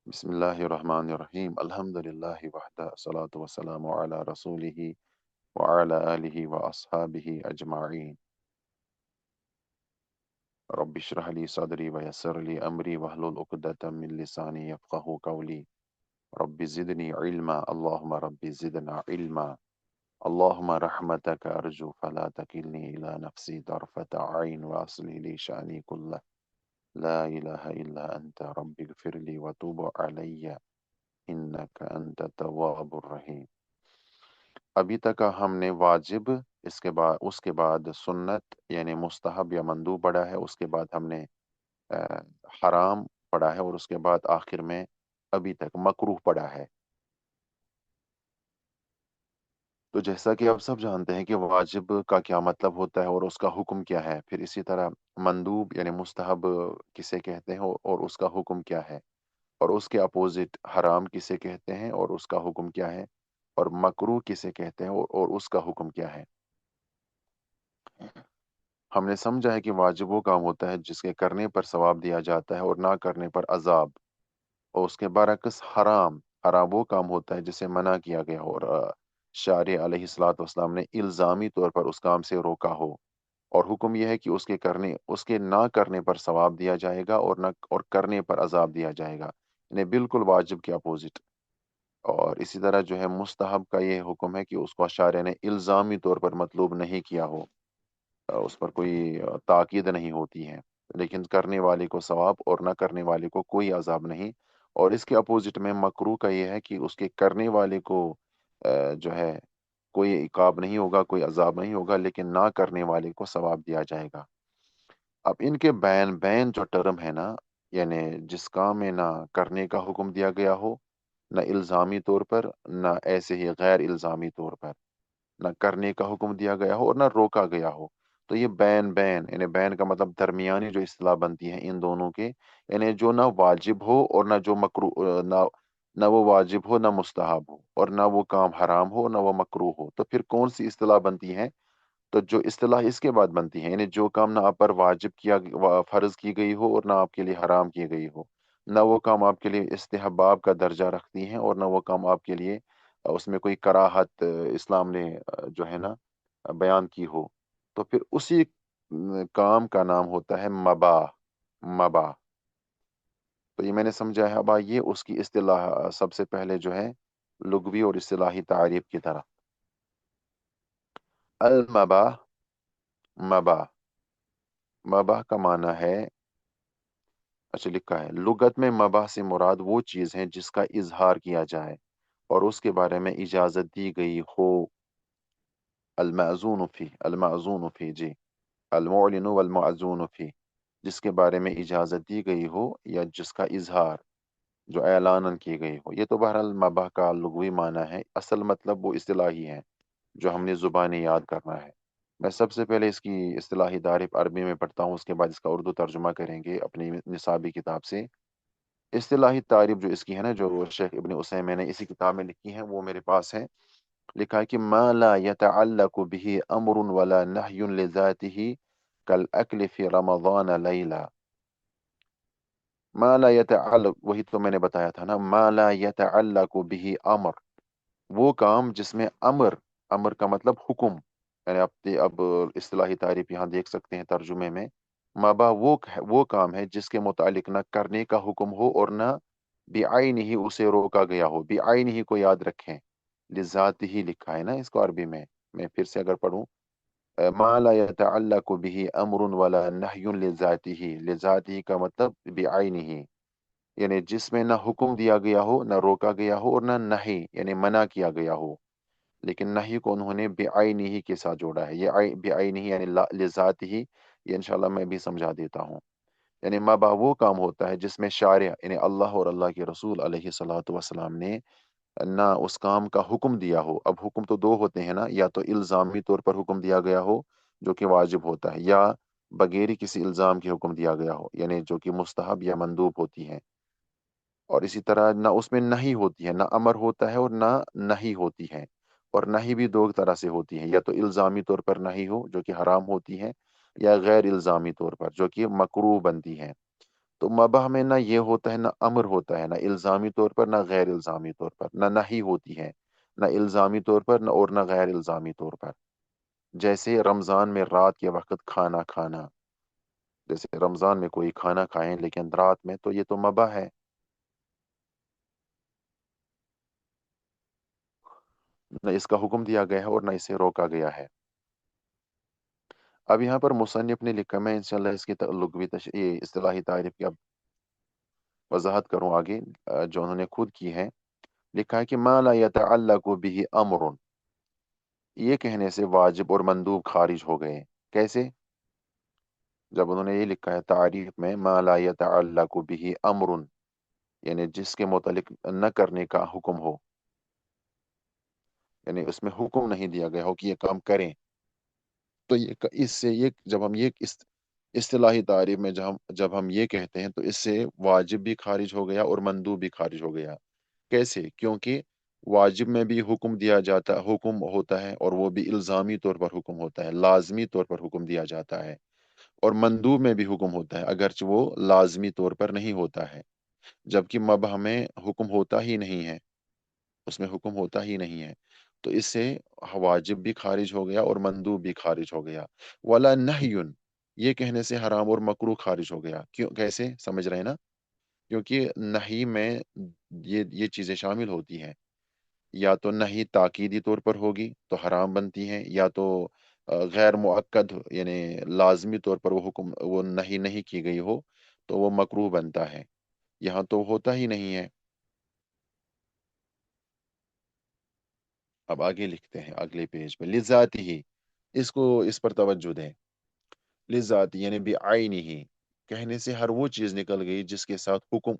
بسم الله الرحمن الرحيم الحمد لله وحده الصلاة والسلام على رسوله وعلى آله وأصحابه أجمعين. رب اشرح لي صدري ويسر لي أمري واحلل عقدة من لساني يفقه قولي. رب زدني علما اللهم رب زدنا علما. اللهم رحمتك أرجو فلا تكلني إلى نفسي طرفة عين وأصلح لي شأني كله. لا إله إلا أنت رب اغفر لي وتوب علي إنك أنت التواب الرحيم. ابھی تک ہم نے واجب، اس کے بعد سنت یعنی مستحب یا مندوب پڑھا ہے، اس کے بعد ہم نے حرام پڑھا ہے، اور اس کے بعد آخر میں ابھی تک مکروہ پڑھا ہے. تو جیسا کہ آپ سب جانتے ہیں کہ واجب کا کیا مطلب ہوتا ہے اور اس کا حکم کیا ہے، پھر اسی طرح مندوب یعنی مستحب کسے کہتے ہیں اور اس کا حکم کیا ہے، اور اس کے اپوزٹ حرام کسے کہتے ہیں اور اس کا حکم کیا ہے، اور مکروہ کسے کہتے ہیں اور اس کا حکم کیا ہے. ہم نے سمجھا ہے کہ واجب وہ کام ہوتا ہے جس کے کرنے پر ثواب دیا جاتا ہے اور نہ کرنے پر عذاب، اور اس کے برعکس حرام وہ کام ہوتا ہے جسے منع کیا گیا ہو، اور شارع علیہ الصلوۃ والسلام نے الزامی طور پر اس کام سے روکا ہو، اور حکم یہ ہے کہ اس کے نہ کرنے پر ثواب دیا جائے گا اور کرنے پر عذاب دیا جائے گا، یعنی بالکل واجب کے اپوزٹ. اور اسی طرح جو ہے مستحب کا یہ حکم ہے کہ اس کو شارع نے الزامی طور پر مطلوب نہیں کیا ہو، اس پر کوئی تاکید نہیں ہوتی ہے، لیکن کرنے والے کو ثواب اور نہ کرنے والے کو کوئی عذاب نہیں. اور اس کے اپوزٹ میں مکروہ کا یہ ہے کہ اس کے کرنے والے کو جو ہے کوئی عقاب نہیں ہوگا، کوئی عذاب نہیں ہوگا، لیکن نہ کرنے والے کو ثواب دیا جائے گا. اب ان کے بین جو ٹرم ہے نا، یعنی جس کام میں نہ کرنے کا حکم دیا گیا ہو، نہ الزامی طور پر، نہ ایسے ہی غیر الزامی طور پر، نہ کرنے کا حکم دیا گیا ہو اور نہ روکا گیا ہو، تو یہ بین یعنی بین کا مطلب درمیانی جو اصطلاح بنتی ہے ان دونوں کے، یعنی جو نہ واجب ہو اور نہ جو مکروہ، نہ وہ واجب ہو نہ مستحب ہو، اور نہ وہ کام حرام ہو نہ وہ مکروہ ہو. تو پھر کون سی اصطلاح بنتی ہے؟ تو جو اصطلاح اس کے بعد بنتی ہے، یعنی جو کام نہ آپ پر واجب فرض کی گئی ہو اور نہ آپ کے لیے حرام کی گئی ہو، نہ وہ کام آپ کے لیے استحباب کا درجہ رکھتی ہیں اور نہ وہ کام آپ کے لیے اس میں کوئی کراہت اسلام نے جو ہے نا بیان کی ہو، تو پھر اسی کام کا نام ہوتا ہے مباح. تو یہ میں نے سمجھا ہے. اب آئیے اس کی اصطلاح سب سے پہلے جو ہے لغوی اور اصطلاحی تعریف کی طرف. المباح، مباح کا معنی ہے، اچھا لکھا ہے لغت میں مباح سے مراد وہ چیز ہے جس کا اظہار کیا جائے اور اس کے بارے میں اجازت دی گئی ہو. المعزون فی جی، المعلن والمعزون فی، جس کے بارے میں اجازت دی گئی ہو یا جس کا اظہار جو اعلان کی گئی ہو. یہ تو بہرحال مباح کا لغوی معنی ہے، اصل مطلب وہ اصطلاحی ہے جو ہم نے زبانی یاد کرنا ہے. میں سب سے پہلے اس کی اصطلاحی تعریف عربی میں پڑھتا ہوں، اس کے بعد اس کا اردو ترجمہ کریں گے اپنی نصابی کتاب سے. اصطلاحی تعریف جو اس کی ہے نا، جو شیخ ابن عثیمین نے اسی کتاب میں لکھی ہے، وہ میرے پاس ہے. لکھا ہے کہ ما لا يتعلق به امر ولا نهي لذاته كالاكل في رمضان ليلا. ما لا يتعلق، وہی تو میں نے بتایا تھا نا، ما لا يتعلق به امر، وہ کام جس میں امر کا مطلب حکم، یعنی اب اصطلاحی تعریف یہاں دیکھ سکتے ہیں ترجمے میں. مابا وہ کام ہے جس کے متعلق نہ کرنے کا حکم ہو اور نہ بعین ہی اسے روکا گیا ہو. بعین ہی کو یاد رکھیں، لذات ہی لکھا ہے نا اس کو عربی میں پھر سے اگر پڑھوں، ما لا يتعلق به امر ولا نهي لذاته، لذاته کا مطلب بعین ہی، یعنی جس میں نہ حکم دیا گیا ہو نہ روکا گیا ہو اور نہ نہیں یعنی منع کیا گیا ہو. لیکن نہیں کو انہوں نے بعینی ہی کے ساتھ جوڑا ہے. یہ بعینی ہی یعنی لذات ہی، یہ انشاءاللہ میں بھی سمجھا دیتا ہوں. یعنی مباح وہ کام ہوتا ہے جس میں شارع یعنی اللہ اور اللہ کے رسول علیہ الصلوۃ والسلام نے نہ اس کام کا حکم دیا ہو. اب حکم تو دو ہوتے ہیں نا، یا تو الزامی طور پر حکم دیا گیا ہو جو کہ واجب ہوتا ہے، یا بغیر ہی کسی الزام کے حکم دیا گیا ہو یعنی جو کہ مستحب یا مندوب ہوتی ہے. اور اسی طرح نہ اس میں نہیں ہوتی ہے، نہ امر ہوتا ہے اور نہ نہیں ہوتی ہے. اور نہیں بھی دو طرح سے ہوتی ہے، یا تو الزامی طور پر نہیں ہو جو کہ حرام ہوتی ہے، یا غیر الزامی طور پر جو کہ مکروہ بنتی ہے. تو مباح میں نہ یہ ہوتا ہے، نہ امر ہوتا ہے، نہ الزامی طور پر نہ غیر الزامی طور پر، نہ نہی ہوتی ہے، نہ الزامی طور پر نہ اور نہ غیر الزامی طور پر. جیسے رمضان میں رات کے وقت کھانا کھانا، جیسے رمضان میں کوئی کھانا کھائیں لیکن رات میں، تو یہ تو مباح ہے. نہ اس کا حکم دیا گیا ہے اور نہ اسے روکا گیا ہے. اب یہاں پر مصنف نے لکھا، میں انشاءاللہ اس کی لغوی یہ اصطلاحی تعریف کی اب وضاحت کروں آگے، جو انہوں نے خود کی ہے. لکھا ہے کہ ما لا يتعلق به امر، یہ کہنے سے واجب اور مندوب خارج ہو گئے. کیسے؟ جب انہوں نے یہ لکھا ہے تعریف میں، ما لا يتعلق به امر، یعنی جس کے متعلق نہ کرنے کا حکم ہو، یعنی اس میں حکم نہیں دیا گیا ہو کہ یہ کام کریں. تو اس سے یہ جب ہم یہ اصطلاحی تعریف میں جب ہم یہ کہتے ہیں، تو اس سے واجب بھی خارج ہو گیا اور مندوب بھی خارج ہو گیا. کیسے؟ کیونکہ واجب میں بھی حکم ہوتا ہے، اور وہ بھی الزامی طور پر حکم ہوتا ہے، لازمی طور پر حکم دیا جاتا ہے. اور مندوب میں بھی حکم ہوتا ہے، اگرچہ وہ لازمی طور پر نہیں ہوتا ہے. جبکہ مباح میں حکم ہوتا ہی نہیں ہے، اس میں حکم ہوتا ہی نہیں ہے. تو اس سے واجب بھی خارج ہو گیا اور مندوب بھی خارج ہو گیا. ولا نہیٌ، یہ کہنے سے حرام اور مکروہ خارج ہو گیا. کیوں؟ کیسے؟ سمجھ رہے ہیں نا؟ کیونکہ نہی میں یہ چیزیں شامل ہوتی ہیں. یا تو نہی تاکیدی طور پر ہوگی تو حرام بنتی ہیں، یا تو غیر مؤکد یعنی لازمی طور پر وہ نہی نہیں کی گئی ہو تو وہ مکروہ بنتا ہے. یہاں تو ہوتا ہی نہیں ہے. اب آگے لکھتے ہیں اگلے پیج پہ، لذاتی ہی، اس پر توجہ دیں. لذاتی یعنی بعینی ہی، کہنے سے ہر وہ چیز نکل گئی جس کے ساتھ حکم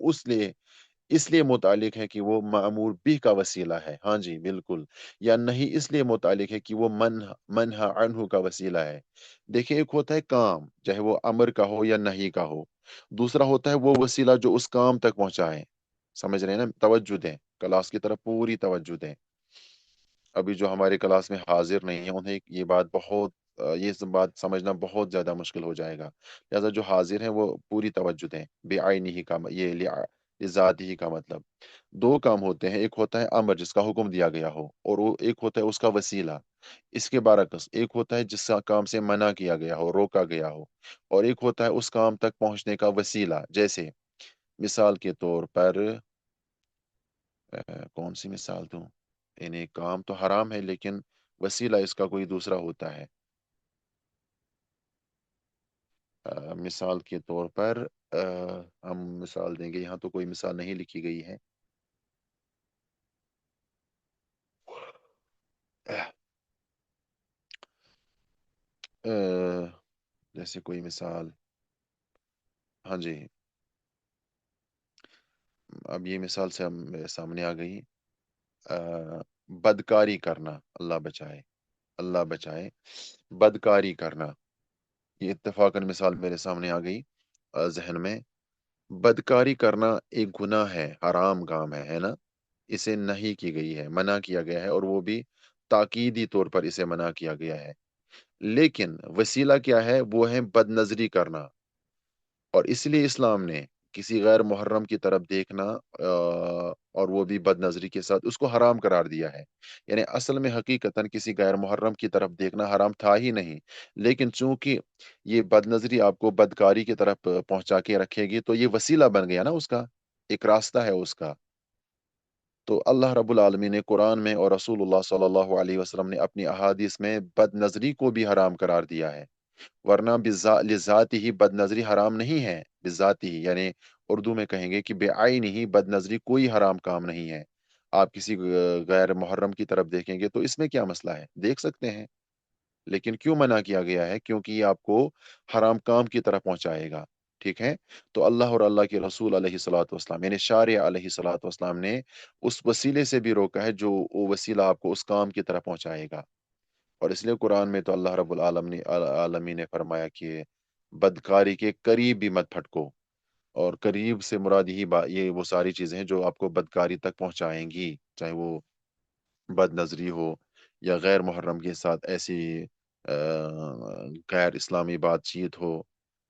اس لیے متعلق ہے کہ وہ معمور بھی کا وسیلہ ہے. ہاں جی بالکل. یا نہیں اس لیے متعلق ہے کہ وہ منہا عنہ کا وسیلہ ہے. دیکھیں، ایک ہوتا ہے کام، چاہے وہ امر کا ہو یا نہیں کا ہو. دوسرا ہوتا ہے وہ وسیلہ جو اس کام تک پہنچائے. سمجھ رہے ہیں نا؟ توجہ دیں، کلاس کی طرف پوری توجہ دیں. ابھی جو ہمارے کلاس میں حاضر نہیں ہیں، انہیں یہ بات سمجھنا بہت زیادہ مشکل ہو جائے گا. لہذا جو حاضر ہیں وہ پوری توجہ دیں. بے آئینی ہی کا ذات ہی کا مطلب دو کام ہوتے ہیں. ایک ہوتا ہے امر، جس کا حکم دیا گیا ہو، اور وہ ایک ہوتا ہے اس کا وسیلہ. اس کے برعکس ایک ہوتا ہے جس کا کام سے منع کیا گیا ہو، روکا گیا ہو، اور ایک ہوتا ہے اس کام تک پہنچنے کا وسیلہ. جیسے مثال کے طور پر کون سی مثال دوں؟ یعنی کام تو حرام ہے لیکن وسیلہ اس کا کوئی دوسرا ہوتا ہے. مثال کے طور پر ہم مثال دیں گے. یہاں تو کوئی مثال نہیں لکھی گئی ہے. جیسے کوئی مثال. ہاں جی، اب یہ مثال سے میرے سامنے آ گئی. بدکاری کرنا، اللہ بچائے، اللہ بچائے، بدکاری کرنا. یہ اتفاقاً مثال میرے سامنے آ گئی ذہن میں. بدکاری کرنا ایک گناہ ہے، حرام کام ہے نا؟ اسے نہیں کی گئی ہے، منع کیا گیا ہے، اور وہ بھی تاکیدی طور پر اسے منع کیا گیا ہے. لیکن وسیلہ کیا ہے؟ وہ ہے بد نظری کرنا. اور اس لیے اسلام نے کسی غیر محرم کی طرف دیکھنا اور وہ بھی بد نظری کے ساتھ، اس کو حرام قرار دیا ہے. یعنی اصل میں حقیقتاً کسی غیر محرم کی طرف دیکھنا حرام تھا ہی نہیں، لیکن چونکہ یہ بد نظری آپ کو بدکاری کی طرف پہنچا کے رکھے گی، تو یہ وسیلہ بن گیا نا، اس کا ایک راستہ ہے اس کا. تو اللہ رب العالمین نے قرآن میں اور رسول اللہ صلی اللہ علیہ وسلم نے اپنی احادیث میں بد نظری کو بھی حرام قرار دیا ہے. ورنہ لذات ہی بد نظری حرام نہیں ہے. بذات ہی یعنی اردو میں کہیں گے کہ بے آئین ہی بد نظری کوئی حرام کام نہیں ہے. آپ کسی غیر محرم کی طرف دیکھیں گے تو اس میں کیا مسئلہ ہے؟ دیکھ سکتے ہیں. لیکن کیوں منع کیا گیا ہے؟ کیونکہ یہ آپ کو حرام کام کی طرف پہنچائے گا. ٹھیک ہے؟ تو اللہ اور اللہ کے رسول علیہ الصلوۃ والسلام یعنی شارع علیہ الصلوۃ والسلام نے اس وسیلے سے بھی روکا ہے جو وہ وسیلہ آپ کو اس کام کی طرف پہنچائے گا. اور اس لیے قرآن میں تو اللہ رب العالمین نے فرمایا کہ بدکاری کے قریب بھی مت پھٹکو. اور قریب سے مراد یہ وہ ساری چیزیں ہیں جو آپ کو بدکاری تک پہنچائیں گی، چاہے وہ بد نظری ہو، یا غیر محرم کے ساتھ ایسی غیر اسلامی بات چیت ہو،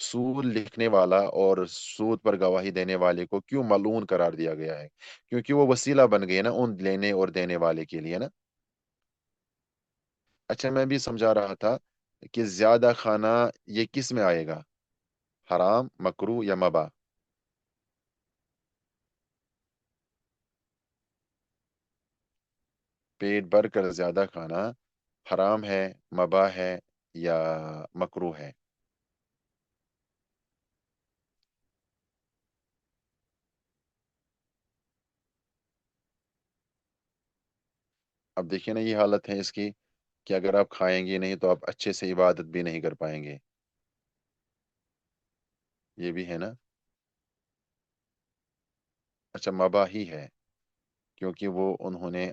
سود لکھنے والا اور سود پر گواہی دینے والے کو کیوں ملعون قرار دیا گیا ہے؟ کیونکہ وہ وسیلہ بن گئے نا ان لینے اور دینے والے کے لیے نا۔ اچھا میں بھی سمجھا رہا تھا کہ زیادہ کھانا یہ کس میں آئے گا؟ حرام، مکرو یا مباح؟ پیٹ بھر کر زیادہ کھانا حرام ہے، مباح ہے، یا مکرو ہے؟ اب دیکھیں نا، یہ حالت ہے اس کی کہ اگر آپ کھائیں گے نہیں تو آپ اچھے سے عبادت بھی نہیں کر پائیں گے۔ یہ بھی ہے نا۔ اچھا مباح ہی ہے، کیونکہ وہ انہوں نے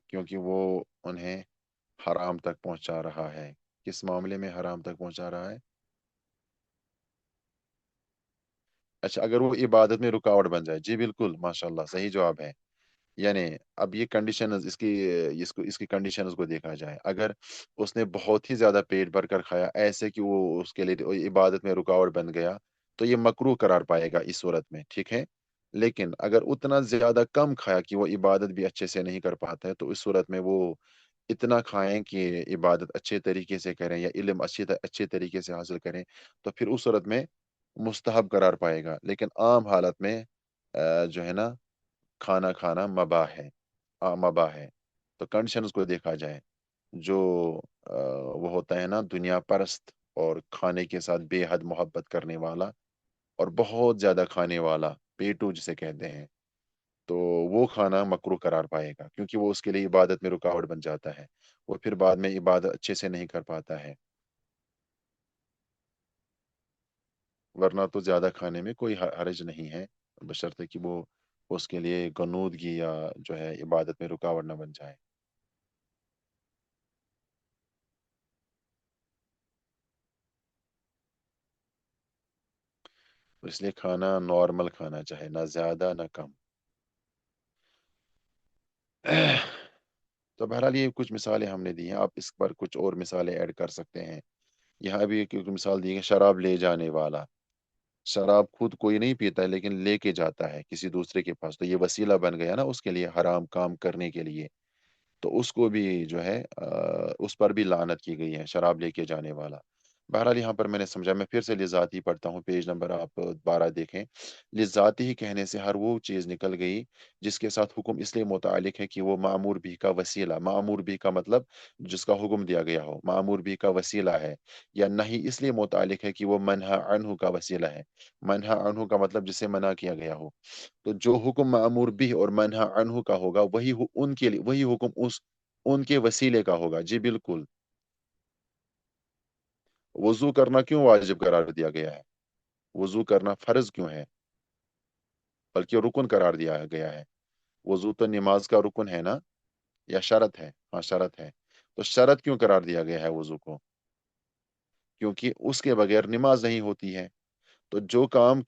کیونکہ وہ انہیں حرام تک پہنچا رہا ہے۔ کس معاملے میں حرام تک پہنچا رہا ہے؟ اچھا اگر وہ عبادت میں رکاوٹ بن جائے، جی بالکل، ماشاء اللہ صحیح جواب ہے۔ یعنی اب یہ کنڈیشنز اس کی کنڈیشنز کو دیکھا جائے، اگر اس نے بہت ہی زیادہ پیٹ بھر کر کھایا ایسے کہ وہ اس کے لیے عبادت میں رکاوٹ بن گیا، تو یہ مکروہ قرار پائے گا اس صورت میں، ٹھیک ہے۔ لیکن اگر اتنا زیادہ کم کھایا کہ وہ عبادت بھی اچھے سے نہیں کر پاتا ہے، تو اس صورت میں وہ اتنا کھائیں کہ عبادت اچھے طریقے سے کریں یا علم اچھے طریقے سے حاصل کریں، تو پھر اس صورت میں مستحب قرار پائے گا۔ لیکن عام حالت میں جو ہے نا، کھانا کھانا مباح ہے، مباح ہے۔ تو کنڈیشنز کو دیکھا جائے، جو آ، وہ ہوتا ہے نا دنیا پرست اور کھانے کے ساتھ بے حد محبت کرنے والا اور بہت زیادہ کھانے والا، پیٹو جسے کہتے ہیں، تو وہ کھانا مکروہ قرار پائے گا، کیونکہ وہ اس کے لیے عبادت میں رکاوٹ بن جاتا ہے، وہ پھر بعد میں عبادت اچھے سے نہیں کر پاتا ہے۔ ورنہ تو زیادہ کھانے میں کوئی حرج نہیں ہے، بشرطے کہ وہ اس کے لیے غنودگی یا جو ہے عبادت میں رکاوٹ نہ بن جائے۔ اس لیے کھانا نارمل کھانا چاہے، نہ زیادہ نہ کم۔ تو بہرحال یہ کچھ مثالیں ہم نے دی ہیں، آپ اس پر کچھ اور مثالیں ایڈ کر سکتے ہیں۔ یہاں بھی ایک مثال دی ہے، شراب لے جانے والا۔ شراب خود کوئی نہیں پیتا ہے لیکن لے کے جاتا ہے کسی دوسرے کے پاس، تو یہ وسیلہ بن گیا نا اس کے لیے حرام کام کرنے کے لیے، تو اس کو بھی جو ہے اس پر بھی لعنت کی گئی ہے، شراب لے کے جانے والا۔ بہرحال یہاں پر میں نے سمجھا، میں پھر سے لذاتی پڑھتا ہوں، پیج نمبر آپ 12 دیکھیں۔ لذاتی ہی کہنے سے ہر وہ چیز نکل گئی جس کے ساتھ حکم اس لیے متعلق ہے کہ وہ معمور بھی کا وسیلہ، معمور بھی کا مطلب جس کا حکم دیا گیا ہو، معمور بھی کا وسیلہ ہے، یا نہیں اس لیے متعلق ہے کہ وہ منہا عنہ کا وسیلہ ہے۔ منہا عنہ کا مطلب جسے منع کیا گیا ہو، تو جو حکم معمور بھی اور منہا عنہ کا ہوگا وہی ان کے لیے وہی حکم ان کے وسیلے کا ہوگا، جی بالکل۔ وضو کرنا کیوں واجب قرار دیا گیا ہے؟ وضو کرنا فرض کیوں ہے، بلکہ رکن قرار دیا گیا ہے؟ وضو تو نماز کا رکن ہے نا، یا شرط ہے؟ ہاں شرط ہے۔ تو شرط کیوں قرار دیا گیا ہے وضو کو؟ کیونکہ اس کے بغیر نماز نہیں ہوتی ہے۔ تو جو کام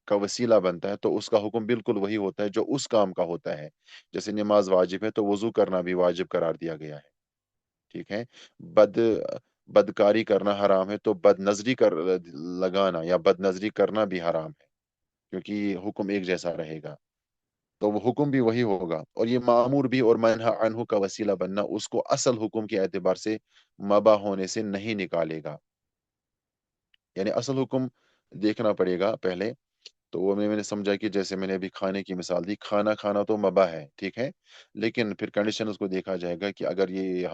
کا وسیلہ بنتا ہے تو اس کا حکم بالکل وہی ہوتا ہے جو اس کام کا ہوتا ہے۔ جیسے نماز واجب ہے تو وضو کرنا بھی واجب قرار دیا گیا ہے، ٹھیک ہے۔ بد بدکاری کرنا حرام ہے تو بد نظری لگانا یا بد نظری کرنا بھی حرام ہے، کیونکہ یہ حکم ایک جیسا رہے گا، تو وہ حکم بھی وہی ہوگا، اور یہ معمور بھی اور منہا عنہ کا وسیلہ بننا اس کو اصل حکم کے اعتبار سے مباح ہونے سے نہیں نکالے گا۔ یعنی اصل حکم دیکھنا پڑے گا پہلے، تو وہ میں نے سمجھا کہ جیسے میں نے ابھی کھانے کی مثال دی، کھانا کھانا تو مباح ہے، ٹھیک ہے، لیکن پھر کنڈیشن اس کو دیکھا جائے گا کہ اگر یہ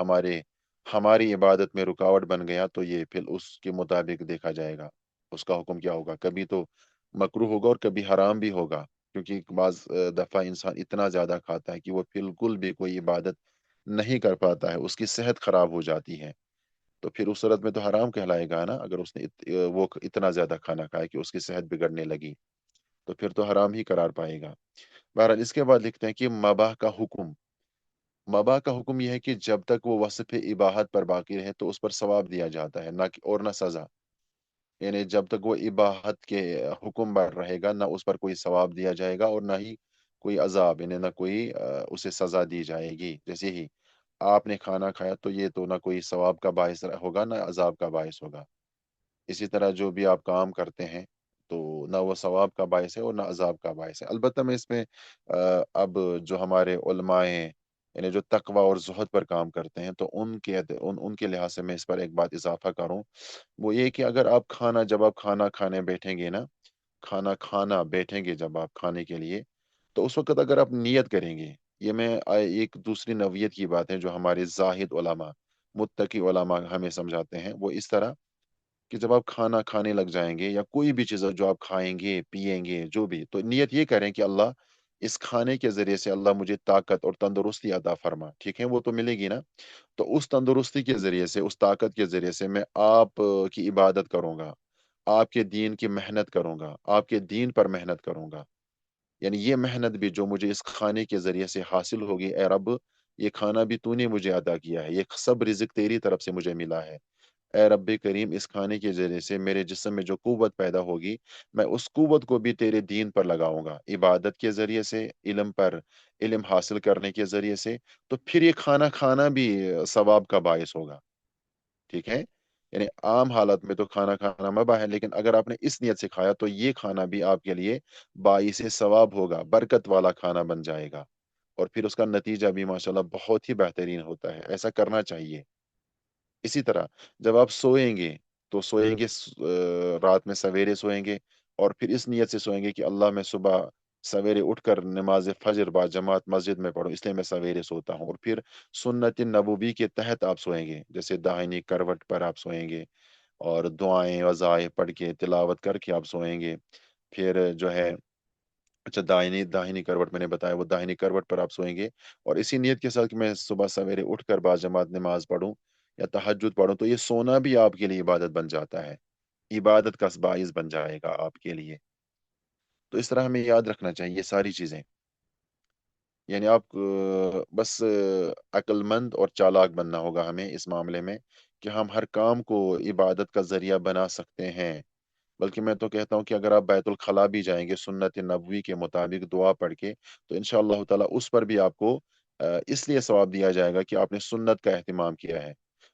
ہماری عبادت میں رکاوٹ بن گیا تو یہ پھر اس کے مطابق دیکھا جائے گا، اس کا حکم کیا ہوگا، کبھی تو مکروہ ہوگا اور کبھی حرام بھی ہوگا، کیونکہ بعض دفعہ انسان اتنا زیادہ کھاتا ہے کہ وہ بالکل بھی کوئی عبادت نہیں کر پاتا ہے، اس کی صحت خراب ہو جاتی ہے، تو پھر اس صورت میں تو حرام کہلائے گا نا، اگر اس نے وہ اتنا زیادہ کھانا کھایا کہ اس کی صحت بگڑنے لگی، تو پھر تو حرام ہی قرار پائے گا۔ بہرحال اس کے بعد لکھتے ہیں کہ مباح کا حکم یہ ہے کہ جب تک وہ وصف اباحت پر باقی رہے تو اس پر ثواب دیا جاتا ہے، اور نہ سزا۔ یعنی جب تک وہ اباحت کے حکم پر رہے گا، نہ اس پر کوئی ثواب دیا جائے گا اور نہ ہی کوئی عذاب، یعنی نہ کوئی اسے سزا دی جائے گی۔ جیسے ہی آپ نے کھانا کھایا تو یہ تو نہ کوئی ثواب کا باعث ہوگا نہ عذاب کا باعث ہوگا۔ اسی طرح جو بھی آپ کام کرتے ہیں تو نہ وہ ثواب کا باعث ہے اور نہ عذاب کا باعث ہے۔ البتہ میں اس میں اب جو ہمارے علماء ہیں، یعنی جو تقوی اور زہد پر کام کرتے ہیں، تو ان کے لحاظ سے میں اس پر ایک بات اضافہ کروں، وہ یہ کہ اگر آپ جب آپ کھانا کھانے بیٹھیں گے نا، کھانا کھانا بیٹھیں گے جب آپ کھانے کے لیے، تو اس وقت اگر آپ نیت کریں گے، یہ میں ایک دوسری نوعیت کی بات ہے جو ہمارے زاہد علماء، متقی علماء ہمیں سمجھاتے ہیں، وہ اس طرح کہ جب آپ کھانا کھانے لگ جائیں گے یا کوئی بھی چیز جو آپ کھائیں گے پیئیں گے جو بھی، تو نیت یہ کریں کہ اللہ، اس کھانے کے ذریعے سے اللہ مجھے طاقت اور تندرستی عطا فرما، ٹھیک ہے، وہ تو ملے گی نا، تو اس تندرستی کے ذریعے سے، اس طاقت کے ذریعے سے میں آپ کی عبادت کروں گا، آپ کے دین کی محنت کروں گا، آپ کے دین پر محنت کروں گا، یعنی یہ محنت بھی جو مجھے اس کھانے کے ذریعے سے حاصل ہوگی، اے رب یہ کھانا بھی تو نے مجھے عطا کیا ہے، یہ سب رزق تیری طرف سے مجھے ملا ہے، اے رب کریم اس کھانے کے ذریعے سے میرے جسم میں جو قوت پیدا ہوگی، میں اس قوت کو بھی تیرے دین پر لگاؤں گا، عبادت کے ذریعے سے، علم حاصل کرنے کے ذریعے سے، تو پھر یہ کھانا کھانا بھی ثواب کا باعث ہوگا، ٹھیک ہے، یعنی عام حالت میں تو کھانا کھانا مباح ہے، لیکن اگر آپ نے اس نیت سے کھایا تو یہ کھانا بھی آپ کے لیے باعث ثواب ہوگا، برکت والا کھانا بن جائے گا، اور پھر اس کا نتیجہ بھی ماشاءاللہ بہت ہی بہترین ہوتا ہے، ایسا کرنا چاہیے۔ اسی طرح جب آپ سوئیں گے تو سوئیں گے رات میں سویرے سوئیں گے، اور پھر اس نیت سے سوئیں گے کہ اللہ میں صبح سویرے اٹھ کر نماز فجر با جماعت مسجد میں پڑھوں، اس لیے میں سویرے سوتا ہوں، اور پھر سنت نبوی کے تحت آپ سوئیں گے، جیسے داہنی کروٹ پر آپ سوئیں گے اور دعائیں وظائف پڑھ کے تلاوت کر کے آپ سوئیں گے، پھر جو ہے، اچھا داہنی کروٹ میں نے بتایا، وہ داہنی کروٹ پر آپ سوئیں گے، اور اسی نیت کے ساتھ کہ میں صبح سویرے اٹھ کر با جماعت نماز پڑھوں یا تہجد پڑھوں، تو یہ سونا بھی آپ کے لیے عبادت بن جاتا ہے، عبادت کا باعث بن جائے گا آپ کے لیے، تو اس طرح ہمیں یاد رکھنا چاہیے یہ ساری چیزیں، یعنی آپ بس عقل مند اور چالاک بننا ہوگا ہمیں اس معاملے میں، کہ ہم ہر کام کو عبادت کا ذریعہ بنا سکتے ہیں، بلکہ میں تو کہتا ہوں کہ اگر آپ بیت الخلاء بھی جائیں گے سنت نبوی کے مطابق دعا پڑھ کے، تو انشاءاللہ تعالی اس پر بھی آپ کو اس لیے ثواب دیا جائے گا کہ آپ نے سنت کا اہتمام کیا ہے،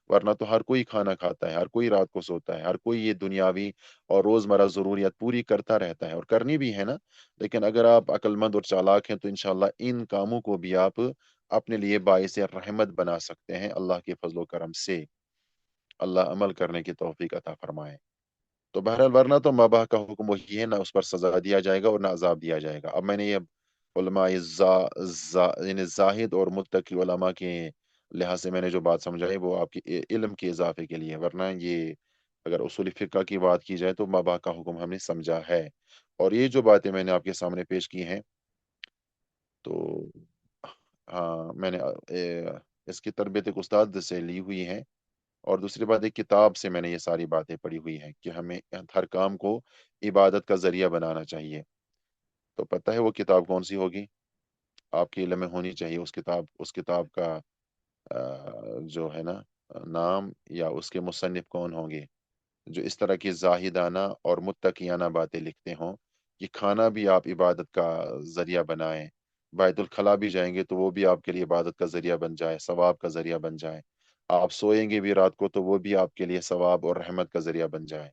ورنہ تو ہر کوئی کھانا کھاتا ہے، ہر کوئی رات کو سوتا ہے، ہر کوئی یہ دنیاوی اور روزمرہ ضروریات پوری کرتا رہتا ہے، اور کرنی بھی ہے نا، لیکن اگر آپ عقل مند اور چالاک ہیں تو انشاءاللہ ان کاموں کو بھی آپ اپنے لیے باعث رحمت بنا سکتے ہیں، اللہ کے فضل و کرم سے، اللہ عمل کرنے کی توفیق عطا فرمائے۔ تو بہرحال ورنہ تو مباح کا حکم وہی ہے، نہ اس پر سزا دیا جائے گا اور نہ عذاب دیا جائے گا۔ اب میں نے یہ علماء یعنی زاہد اور متقی علماء کے لحاظ سے میں نے جو بات سمجھائی وہ آپ کے علم کے اضافے کے لیے، ورنہ یہ اگر اصول فقہ کی بات کی جائے تو مباح کا حکم ہم نے سمجھا ہے، اور یہ جو باتیں میں نے آپ کے سامنے پیش کی ہیں، تو ہاں میں نے اس کی تربیت ایک استاد سے لی ہوئی ہے، اور دوسری بات ایک کتاب سے میں نے یہ ساری باتیں پڑھی ہوئی ہیں کہ ہمیں ہر کام کو عبادت کا ذریعہ بنانا چاہیے، تو پتہ ہے وہ کتاب کون سی ہوگی؟ آپ کے علم میں ہونی چاہیے اس کتاب کا جو ہے نا نام، یا اس کے مصنف کون ہوں گے، جو اس طرح کی زاہدانہ اور متقیانہ باتیں لکھتے ہوں کہ کھانا بھی آپ عبادت کا ذریعہ بنائیں، بیت الخلاء بھی جائیں گے تو وہ بھی آپ کے لیے عبادت کا ذریعہ بن جائے، ثواب کا ذریعہ بن جائے، آپ سوئیں گے بھی رات کو تو وہ بھی آپ کے لیے ثواب اور رحمت کا ذریعہ بن جائے،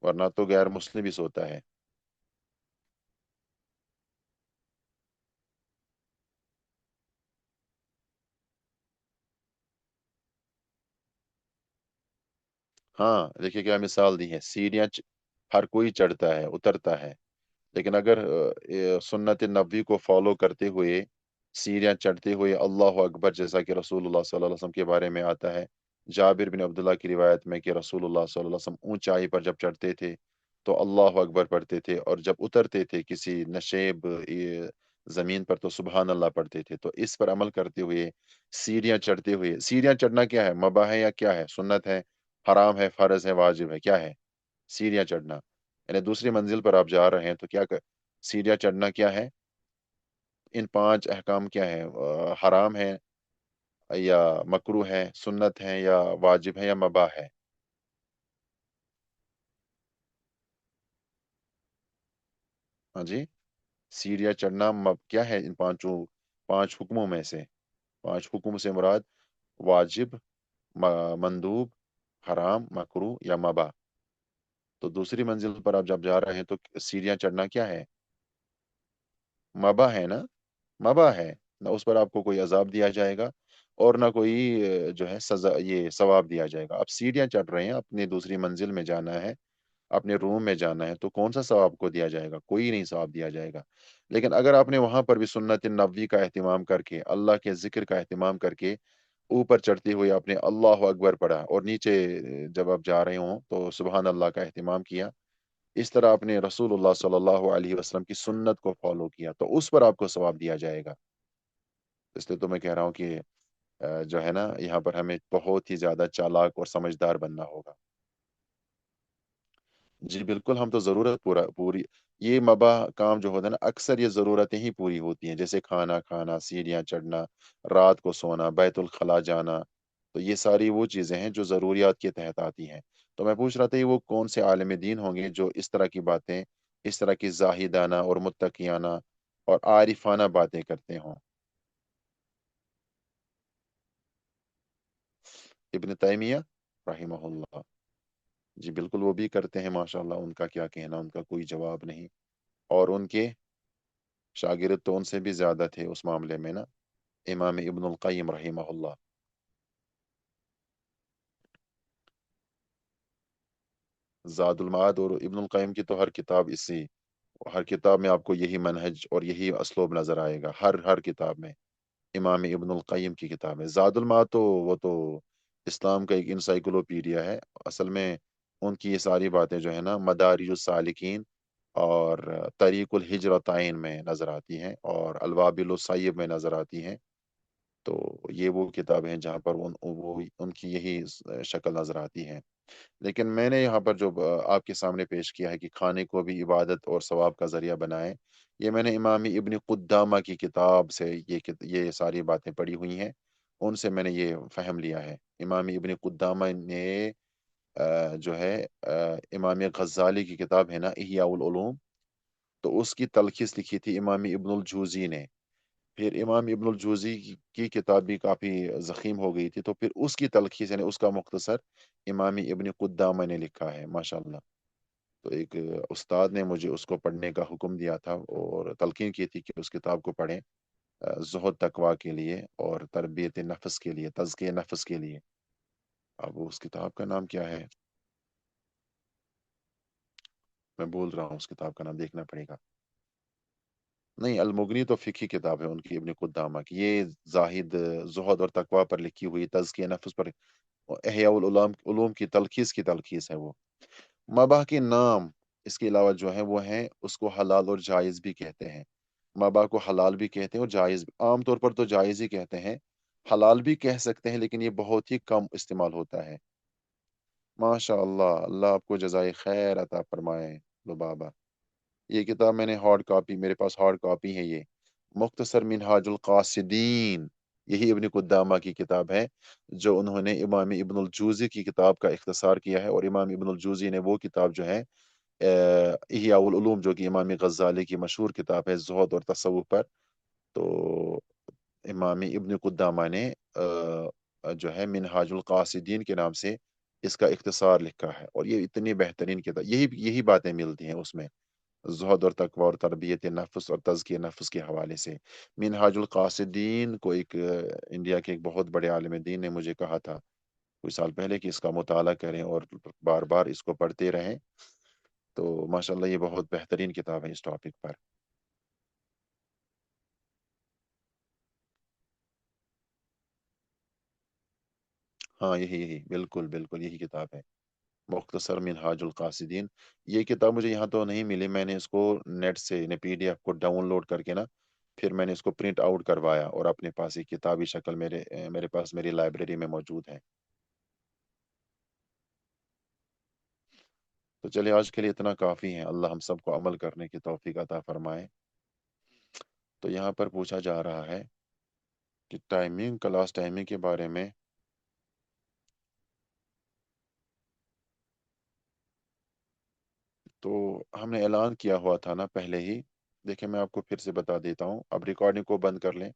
ورنہ تو غیر مسلم بھی سوتا ہے۔ ہاں دیکھیے کیا مثال دی ہے، ہر کوئی چڑھتا ہے اترتا ہے، لیکن اگر سنت نبوی کو فالو کرتے ہوئے سیڑھیاں چڑھتے ہوئے اللہ اکبر، جیسا کہ رسول اللہ صلی اللہ علیہ وسلم کے بارے میں آتا ہے، جابر بن عبداللہ کی روایت میں کہ رسول اللہ صلی اللہ علیہ وسلم اونچائی پر جب چڑھتے تھے تو اللہ اکبر پڑھتے تھے، اور جب اترتے تھے کسی نشیب زمین پر تو سبحان اللہ پڑھتے تھے، تو اس پر عمل کرتے ہوئے سیڑھیاں چڑھتے ہوئے، سیڑھیاں چڑھنا کیا ہے، مباح ہے یا کیا ہے، سنت ہے، حرام ہے، فرض ہے، واجب ہے، کیا ہے؟ سیڑھیاں چڑھنا، یعنی دوسری منزل پر آپ جا رہے ہیں تو سیڑھیاں چڑھنا کیا ہے؟ ان پانچ احکام کیا ہے، حرام ہے یا مکروہ ہے، سنت ہے یا واجب ہے یا مباح ہے؟ ہاں جی، سیڑھیاں چڑھنا کیا ہے، ان پانچ حکموں میں سے، پانچ حکم سے مراد واجب، مندوب، حرام, مکروہ یا مباح. تو دوسری منزل پر آپ جب جا رہے ہیں تو سیڑھیاں چڑھنا کیا ہے؟ مباح ہے نا. مباح ہے. نہ اس پر آپ کو کوئی عذاب دیا جائے گا اور نہ کوئی جو ہے سزا, یہ ثواب دیا جائے گا. آپ سیڑھیاں چڑھ رہے ہیں, اپنی دوسری منزل میں جانا ہے, اپنے روم میں جانا ہے, تو کون سا ثواب کو دیا جائے گا؟ کوئی نہیں ثواب دیا جائے گا. لیکن اگر آپ نے وہاں پر بھی سنت نبوی کا اہتمام کر کے, اللہ کے ذکر کا اہتمام کر کے, اوپر چڑھتے ہوئے آپ نے اللہ اکبر پڑھا, اور نیچے جب آپ جا رہے ہوں تو سبحان اللہ کا اہتمام کیا, اس طرح آپ نے رسول اللہ صلی اللہ علیہ وسلم کی سنت کو فالو کیا, تو اس پر آپ کو ثواب دیا جائے گا. اس لیے تو میں کہہ رہا ہوں کہ جو ہے نا, یہاں پر ہمیں بہت ہی زیادہ چالاک اور سمجھدار بننا ہوگا. جی بالکل, ہم تو ضرورت پوری, یہ مباح کام جو ہوتا ہے نا, اکثر یہ ضرورتیں ہی پوری ہوتی ہیں, جیسے کھانا کھانا, سیڑھیاں چڑھنا, رات کو سونا, بیت الخلاء جانا. تو یہ ساری وہ چیزیں ہیں جو ضروریات کے تحت آتی ہیں. تو میں پوچھ رہا تھا, یہ وہ کون سے عالم دین ہوں گے جو اس طرح کی باتیں, اس طرح کی زاہدانہ اور متقیانہ اور عارفانہ باتیں کرتے ہوں؟ ابن تیمیہ رحمہ اللہ. جی بالکل, وہ بھی کرتے ہیں ماشاء اللہ, ان کا کیا کہنا, ان کا کوئی جواب نہیں. اور ان کے شاگرد تو ان سے بھی زیادہ تھے اس معاملے میں نا, امام ابن القیم رحمہ اللہ. زاد المعاد اور ابن القیم کی تو ہر کتاب اسی, ہر کتاب میں آپ کو یہی منہج اور یہی اسلوب نظر آئے گا, ہر کتاب میں. امام ابن القیم کی کتاب ہے زاد المعاد, تو وہ تو اسلام کا ایک انسائکلوپیڈیا ہے اصل میں. ان کی یہ ساری باتیں جو ہے نا, مدارج السالکین اور طریق الہجرتین میں نظر آتی ہیں, اور الوابل الصیب میں نظر آتی ہیں. تو یہ وہ کتابیں ہیں جہاں پر ان کی یہی شکل نظر آتی ہے. لیکن میں نے یہاں پر جو آپ کے سامنے پیش کیا ہے کہ کھانے کو بھی عبادت اور ثواب کا ذریعہ بنائے, یہ میں نے امام ابن قدامہ کی کتاب سے یہ ساری باتیں پڑھی ہوئی ہیں, ان سے میں نے یہ فہم لیا ہے. امام ابن قدامہ نے جو ہے امام غزالی کی کتاب ہے نا احیاء العلوم, تو اس کی تلخیص لکھی تھی امام ابن الجوزی نے. پھر امام ابن الجوزی کی کتاب بھی کافی زخیم ہو گئی تھی, تو پھر اس کی تلخیص یعنی اس کا مختصر امام ابن قدامہ نے لکھا ہے ماشاء اللہ. تو ایک استاد نے مجھے اس کو پڑھنے کا حکم دیا تھا اور تلقین کی تھی کہ اس کتاب کو پڑھیں, زہد تقوا کے لیے اور تربیت نفس کے لیے, تزکیہ نفس کے لیے. اب اس کتاب کا نام کیا ہے, میں بول رہا ہوں, اس کتاب کا نام دیکھنا پڑے گا. نہیں, المغنی تو فقہی کتاب ہے ان کی, ابن قدامہ کی. یہ زاہد, زہد اور تقوا پر لکھی ہوئی, تزکیہ نفس پر, احیاء العلوم علوم کی تلخیص ہے وہ. مباح کے نام اس کے علاوہ جو ہیں وہ ہیں, اس کو حلال اور جائز بھی کہتے ہیں. مباح کو حلال بھی کہتے ہیں اور جائز بھی. عام طور پر تو جائز ہی کہتے ہیں, حلال بھی کہہ سکتے ہیں لیکن یہ بہت ہی کم استعمال ہوتا ہے. ماشاء اللہ, اللہ آپ کو جزائے خیر عطا فرمائے لبابا. یہ کتاب میں نے ہارڈ کاپی, میرے پاس ہارڈ کاپی ہے, یہ مختصر منہاج القاصدین, یہی ابن قدامہ کی کتاب ہے جو انہوں نے امام ابن الجوزی کی کتاب کا اختصار کیا ہے. اور امام ابن الجوزی نے وہ کتاب جو ہے احیاء العلوم, جو کہ امام غزالی کی مشہور کتاب ہے زہد اور تصوف پر, تو امام ابن قدامہ نے جو ہے منہاج القاصدین کے نام سے اس کا اختصار لکھا ہے. اور یہ اتنی بہترین کتاب, یہی باتیں ملتی ہیں اس میں, زہد اور تقوی اور تربیت نفس اور تزکیہ نفس کے حوالے سے. منہاج القاصدین کو ایک انڈیا کے ایک بہت بڑے عالم دین نے مجھے کہا تھا کچھ سال پہلے کہ اس کا مطالعہ کریں اور بار بار اس کو پڑھتے رہیں. تو ماشاءاللہ یہ بہت بہترین کتاب ہے اس ٹاپک پر. ہاں, یہی بالکل بالکل یہی کتاب ہے, مختصر منہاج القاصدین. یہ کتاب مجھے یہاں تو نہیں ملی, میں نے اس کو نیٹ سے پی ڈی ایف کو ڈاؤن لوڈ کر کے نا, پھر میں نے اس کو پرنٹ آؤٹ کروایا اور اپنے پاس ایک کتابی شکل میرے پاس میری لائبریری میں موجود ہے. تو چلیے, آج کے لیے اتنا کافی ہے. اللہ ہم سب کو عمل کرنے کی توفیق عطا فرمائے. تو یہاں پر پوچھا جا رہا ہے کہ ٹائمنگ, کلاس ٹائمنگ کے بارے میں. تو ہم نے اعلان کیا ہوا تھا نا پہلے ہی, دیکھیں میں آپ کو پھر سے بتا دیتا ہوں, اب ریکارڈنگ کو بند کر لیں.